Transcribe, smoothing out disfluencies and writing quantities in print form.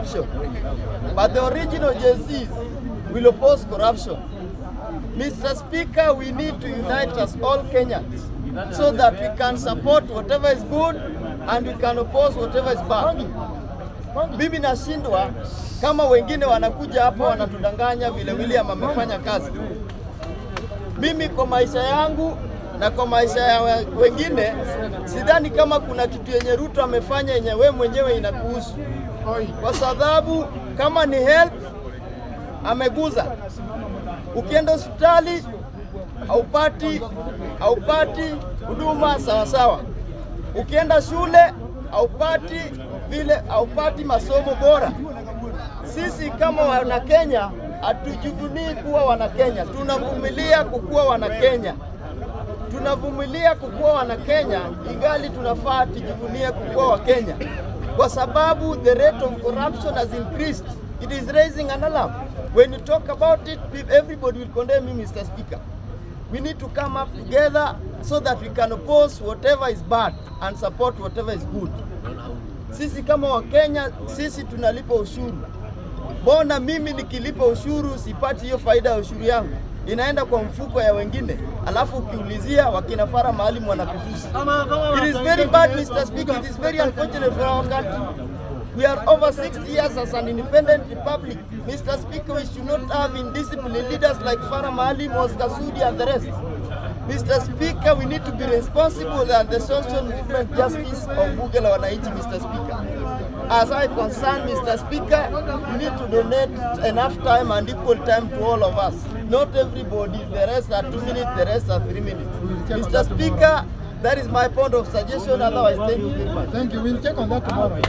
corruption. But the original JCs will oppose corruption. Mr. Speaker, we need to unite as all Kenyans so that we can support whatever is good and we can oppose whatever is bad. Mimi nashindwa kama wengine wanakuja hapa wanatudanganya vile William amefanya kazi. Mimi kwa maisha yangu na kwa maisha ya wengine sidhani kama kuna kitu yenye Ruto amefanya yenye wewe mwenyewe inakuhusu. Kwa sababu kama ni health ameguza. Ukienda hospitali haupati huduma sawa sawa. Ukienda shule haupati masomo bora. Sisi kama wana Kenya hatujivunii kuwa wana Kenya. Tunavumilia kukuwa wana Kenya. Tunavumilia kukuwa wana Kenya ingali tunafaa tujivunie kukuwa wa Kenya. Kwa sababu the rate of corruption has increased. It is raising an alarm. When you talk about it, everybody will condemn you, Mr. Speaker. We need to come up together so that we can oppose whatever is bad and support whatever is good. Sisi kama wa Kenya, sisi tunalipa ushuru. Mbona mimi nikilipa ushuru sipati hiyo faida ya ushuru yangu? Inaenda kwa mfuko ya wengine. Alafu ukiulizia wakina Fara Maalim wanakutusi. It is very bad, Mr. Speaker. It is very unfortunate for our country. We are over 60 years as an independent republic. Mr. Speaker, we should not have indisciplined leaders like Fara Maalim, Oscar Sudi and the rest. Mr. Speaker, we need to be responsible and the social movement justice of Bunge la Wananchi, Mr. Speaker. As I concern, Mr. Speaker, we need to donate enough time and equal time to all of us. Not everybody, the rest are 2 minutes, the rest are 3 minutes. Mr. Speaker, that is my point of suggestion. Otherwise, thank you very much. Thank you. We'll check on that tomorrow.